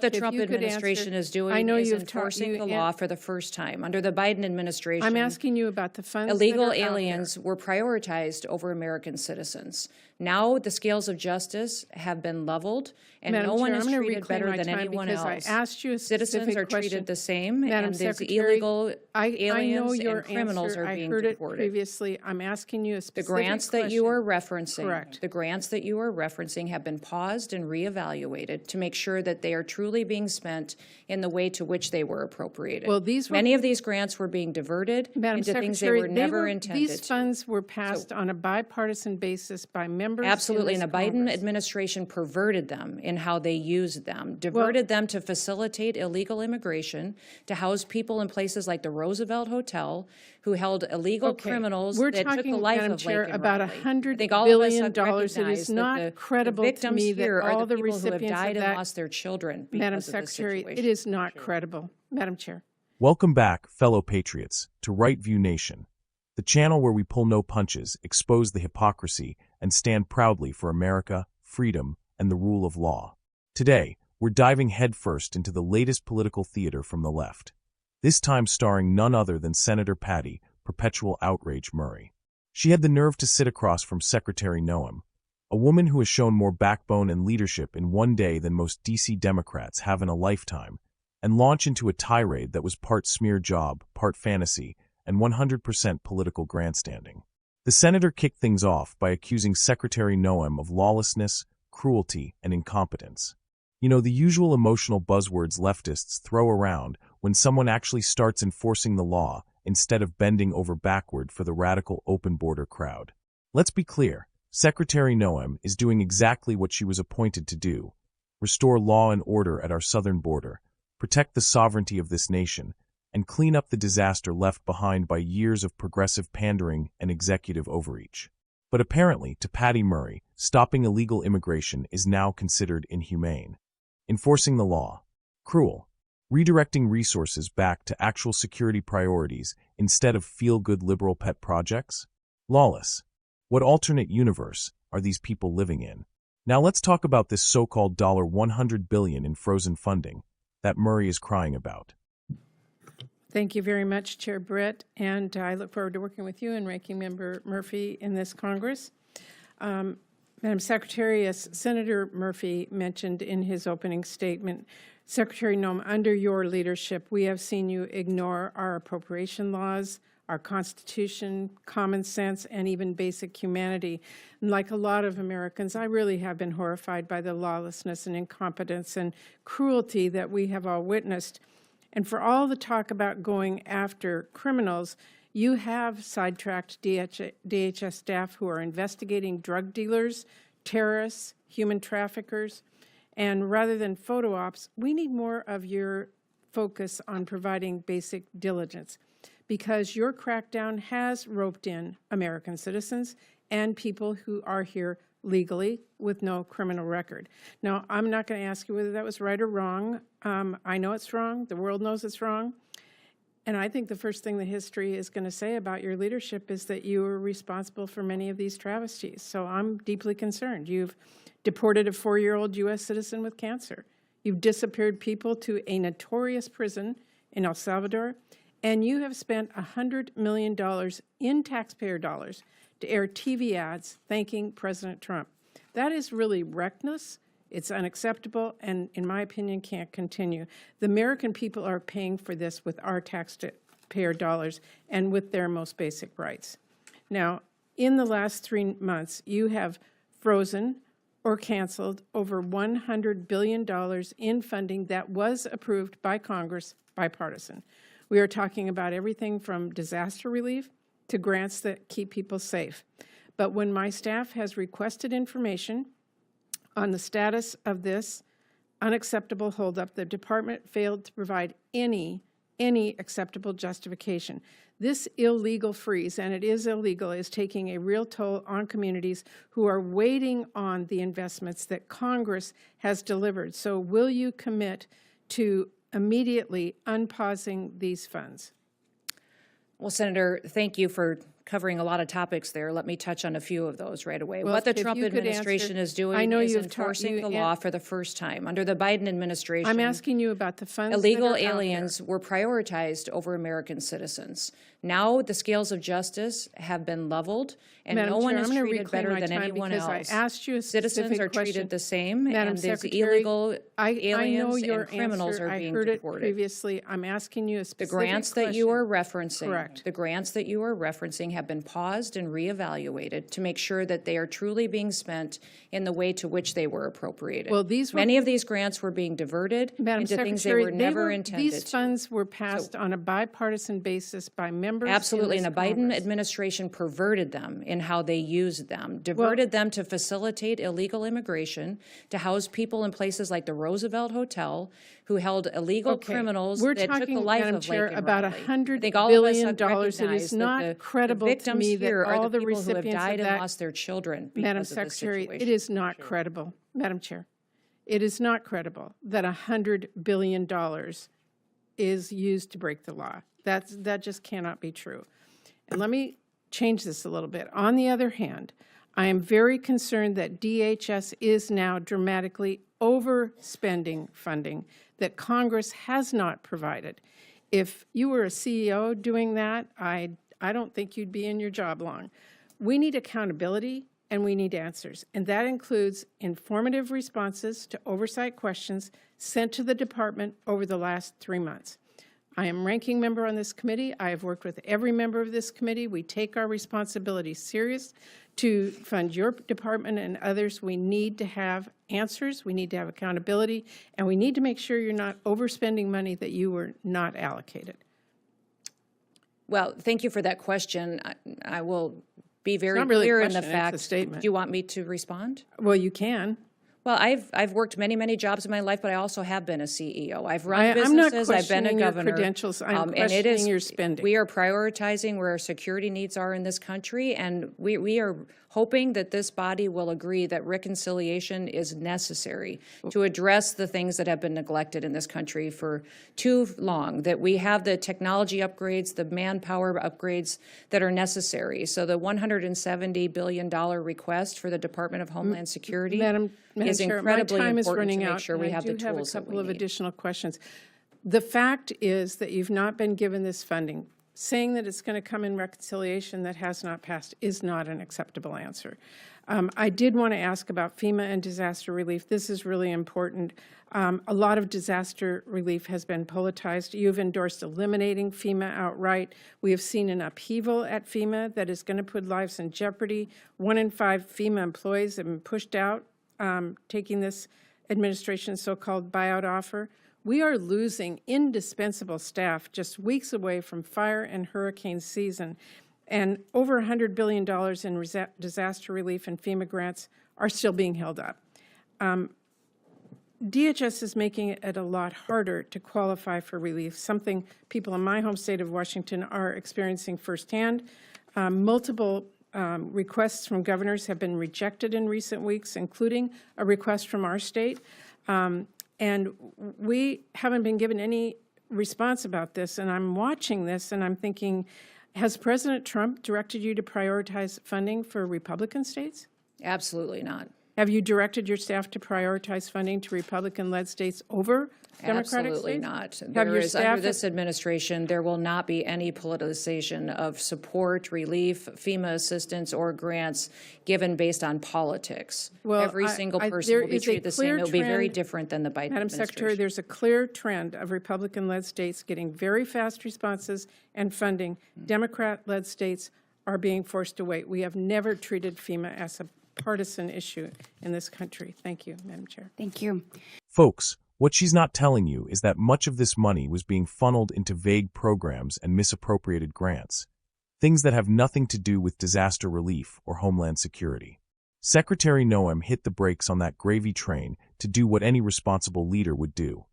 The Trump administration is doing is enforcing the law for the first time. Under the Biden administration, I'm asking you about the funds. Illegal aliens were prioritized over American citizens. Now the scales of justice have been leveled, and Madam no one Chair, is treated better than anyone else. I asked you a Citizens are question. treated the same, Madam and these Secretary, illegal aliens and criminals answer. are being I heard deported. it previously. I'm asking you a specific The grants question. that you are referencing, Correct. the grants that you are referencing have been paused and reevaluated to make sure that they are truly being spent in the way to which they were appropriated. Well, many of these grants were being diverted into things they were never intended. These funds were passed on a bipartisan basis by members. Absolutely, and the Biden administration perverted them in how they used them, diverted them to facilitate illegal immigration, to house people in places like the Roosevelt Hotel, who held illegal criminals that took the life of Chair, Laken about Riley. $100 billion. It is not credible to me that all the recipients who have died of and that, lost their children because Madam of this Secretary, situation. it is not credible. Madam Chair. Welcome back, fellow patriots, to Right View Nation, the channel where we pull no punches, expose the hypocrisy, and stand proudly for America, freedom, and the rule of law. Today, we're diving headfirst into the latest political theater from the left, this time starring none other than Senator Patty, Perpetual Outrage Murray. She had the nerve to sit across from Secretary Noem, a woman who has shown more backbone and leadership in one day than most D.C. Democrats have in a lifetime, and launch into a tirade that was part smear job, part fantasy, and 100% political grandstanding. The senator kicked things off by accusing Secretary Noem of lawlessness, cruelty, and incompetence. You know, the usual emotional buzzwords leftists throw around when someone actually starts enforcing the law instead of bending over backward for the radical open border crowd. Let's be clear, Secretary Noem is doing exactly what she was appointed to do: restore law and order at our southern border, protect the sovereignty of this nation, and clean up the disaster left behind by years of progressive pandering and executive overreach. But apparently, to Patty Murray, stopping illegal immigration is now considered inhumane. Enforcing the law, cruel. Redirecting resources back to actual security priorities instead of feel-good liberal pet projects, lawless. What alternate universe are these people living in? Now let's talk about this so-called $100 billion in frozen funding that Murray is crying about. Thank you very much, Chair Britt, and I look forward to working with you and Ranking Member Murphy in this Congress. Madam Secretary, as Senator Murphy mentioned in his opening statement, Secretary Noem, under your leadership, we have seen you ignore our appropriation laws, our Constitution, common sense, and even basic humanity. And like a lot of Americans, I really have been horrified by the lawlessness and incompetence and cruelty that we have all witnessed. And for all the talk about going after criminals, you have sidetracked DHS staff who are investigating drug dealers, terrorists, human traffickers, and rather than photo ops, we need more of your focus on providing basic diligence, because your crackdown has roped in American citizens and people who are here legally with no criminal record. Now, I'm not going to ask you whether that was right or wrong. I know it's wrong. The world knows it's wrong. And I think the first thing that history is going to say about your leadership is that you were responsible for many of these travesties. So I'm deeply concerned. You've deported a 4-year-old U.S. citizen with cancer. You've disappeared people to a notorious prison in El Salvador. And you have spent $100 million in taxpayer dollars to air TV ads thanking President Trump. That is really reckless. It's unacceptable, and in my opinion, can't continue. The American people are paying for this with our taxpayer dollars and with their most basic rights. Now, in the last 3 months, you have frozen or canceled over $100 billion in funding that was approved by Congress, bipartisan. We are talking about everything from disaster relief to grants that keep people safe. But when my staff has requested information on the status of this unacceptable holdup, the department failed to provide any acceptable justification. This illegal freeze, and it is illegal, is taking a real toll on communities who are waiting on the investments that Congress has delivered. So will you commit to immediately unpausing these funds? Well, Senator, thank you for covering a lot of topics there. Let me touch on a few of those right away. Well, What the if Trump you could administration answer- is doing I know is you've enforcing you the law for the first time. Under the Biden administration, I'm asking you about the funds illegal that are out aliens were prioritized over American citizens. Now the scales of justice have been leveled, and Madam no one Chair, is I'm gonna treated reclaim better my than time anyone because else. I asked you a Citizens specific are question. treated the same, Madam and these Secretary, illegal I know aliens your and criminals answer. are being I heard it deported. previously. I'm asking you a The specific grants that you question. are referencing, Correct. the grants that you are referencing have been paused and reevaluated to make sure that they are truly being spent in the way to which they were appropriated. Well, these were- Many of these grants were being diverted Madam into things they Secretary, were never intended these to. funds were passed on a bipartisan basis by members in Absolutely, this and the Biden Congress. administration perverted them in how they used them, diverted them to facilitate illegal immigration, to house people in places like the Roosevelt Hotel, who held illegal criminals We're that took talking, the life Madam of Chair, Laken about Riley. $100 I think all of us billion. have It recognized is that not credible the to victims me that here are all the the people who have recipients of died and that- lost their children Madam because of this Secretary, situation. it is not credible. Madam Chair, it is not credible that $100 billion is used to break the law. That just cannot be true. And let me change this a little bit. On the other hand, I am very concerned that DHS is now dramatically overspending funding that Congress has not provided. If you were a CEO doing that, I don't think you'd be in your job long. We need accountability and we need answers, and that includes informative responses to oversight questions sent to the department over the last 3 months. I am ranking member on this committee. I have worked with every member of this committee. We take our responsibility serious to fund your department and others. We need to have answers, we need to have accountability, and we need to make sure you're not overspending money that you were not allocated. Well, thank you for that question. I will be very not really a clear in the question, it's a fact. statement. Do you want me to respond? Well, you can. Well, I've worked many jobs in my life, but I also have been a CEO. I've run I'm not businesses. I've been a questioning your governor. credentials. I'm and it questioning is your spending. We are prioritizing where our security needs are in this country, and we are hoping that this body will agree that reconciliation is necessary to address the things that have been neglected in this country for too long, that we have the technology upgrades, the manpower upgrades that are necessary. So the $170 billion request for the Department of Homeland Security Madam is Chair, incredibly my time is important running to make out, sure and we have the I do have a tools that couple we of need. additional questions. The fact is that you've not been given this funding. Saying that it's going to come in reconciliation that has not passed is not an acceptable answer. I did want to ask about FEMA and disaster relief. This is really important. A lot of disaster relief has been politicized. You've endorsed eliminating FEMA outright. We have seen an upheaval at FEMA that is going to put lives in jeopardy. 1 in 5 FEMA employees have been pushed out, taking this administration's so-called buyout offer. We are losing indispensable staff just weeks away from fire and hurricane season, and over $100 billion in disaster relief and FEMA grants are still being held up. DHS is making it a lot harder to qualify for relief, something people in my home state of Washington are experiencing firsthand. Multiple requests from governors have been rejected in recent weeks, including a request from our state. And we haven't been given any response about this, and I'm watching this and I'm thinking, has President Trump directed you to prioritize funding for Republican states? Absolutely not. Have you directed your staff to prioritize funding to Republican-led states over Democratic Absolutely states? not. Have There your is, staff under this administration, there will not be any politicization of support, relief, FEMA assistance, or grants given based on politics. Well, Every single person there will be is a treated the same. clear It will be very trend, different than the Biden Madam administration. Secretary, there's a clear trend of Republican-led states getting very fast responses and funding. Democrat-led states are being forced to wait. We have never treated FEMA as a partisan issue in this country. Thank you, Madam Chair. Thank you. Folks, what she's not telling you is that much of this money was being funneled into vague programs and misappropriated grants, things that have nothing to do with disaster relief or homeland security. Secretary Noem hit the brakes on that gravy train to do what any responsible leader would do: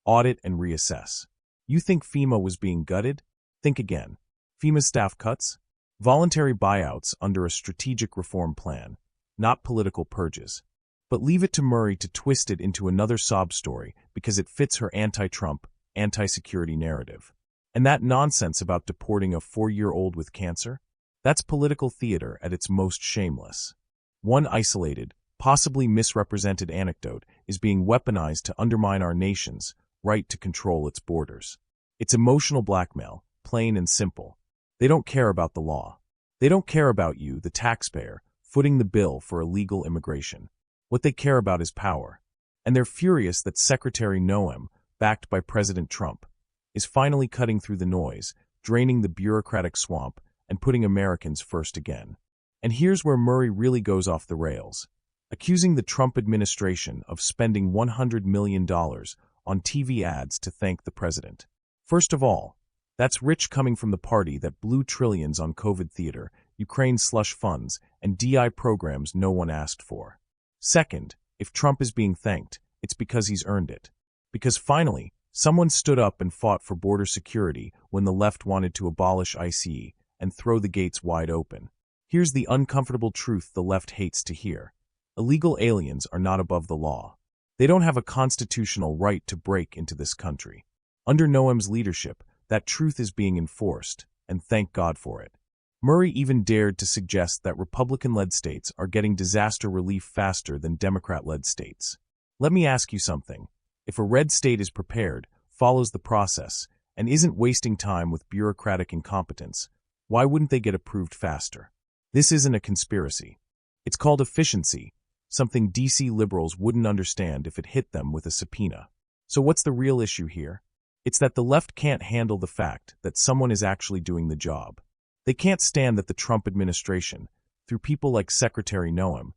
audit and reassess. You think FEMA was being gutted? Think again. FEMA staff cuts? Voluntary buyouts under a strategic reform plan, not political purges. But leave it to Murray to twist it into another sob story because it fits her anti-Trump, anti-security narrative. And that nonsense about deporting a 4-year-old with cancer? That's political theater at its most shameless. One isolated, possibly misrepresented anecdote is being weaponized to undermine our nation's right to control its borders. It's emotional blackmail, plain and simple. They don't care about the law. They don't care about you, the taxpayer, footing the bill for illegal immigration. What they care about is power. And they're furious that Secretary Noem, backed by President Trump, is finally cutting through the noise, draining the bureaucratic swamp, and putting Americans first again. And here's where Murray really goes off the rails, accusing the Trump administration of spending $100 million on TV ads to thank the president. First of all, that's rich coming from the party that blew trillions on COVID theater, Ukraine slush funds, and DI programs no one asked for. Second, if Trump is being thanked, it's because he's earned it. Because finally, someone stood up and fought for border security when the left wanted to abolish ICE and throw the gates wide open. Here's the uncomfortable truth the left hates to hear. Illegal aliens are not above the law. They don't have a constitutional right to break into this country. Under Noem's leadership, that truth is being enforced, and thank God for it. Murray even dared to suggest that Republican-led states are getting disaster relief faster than Democrat-led states. Let me ask you something. If a red state is prepared, follows the process, and isn't wasting time with bureaucratic incompetence, why wouldn't they get approved faster? This isn't a conspiracy. It's called efficiency, something DC liberals wouldn't understand if it hit them with a subpoena. So what's the real issue here? It's that the left can't handle the fact that someone is actually doing the job. They can't stand that the Trump administration, through people like Secretary Noem,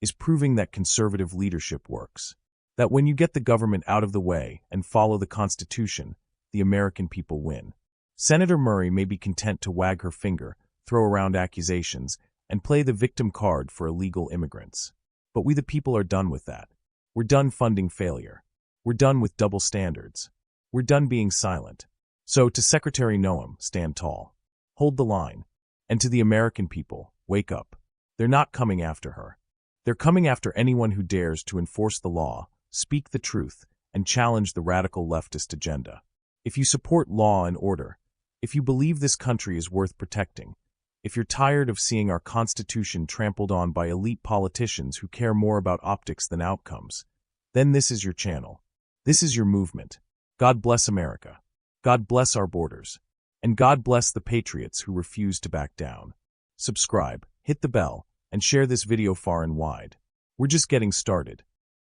is proving that conservative leadership works. That when you get the government out of the way and follow the Constitution, the American people win. Senator Murray may be content to wag her finger, throw around accusations, and play the victim card for illegal immigrants. But we the people are done with that. We're done funding failure. We're done with double standards. We're done being silent. So to Secretary Noem, stand tall. Hold the line. And to the American people, wake up. They're not coming after her. They're coming after anyone who dares to enforce the law, speak the truth, and challenge the radical leftist agenda. If you support law and order, if you believe this country is worth protecting, if you're tired of seeing our Constitution trampled on by elite politicians who care more about optics than outcomes, then this is your channel. This is your movement. God bless America. God bless our borders. And God bless the patriots who refuse to back down. Subscribe, hit the bell, and share this video far and wide. We're just getting started.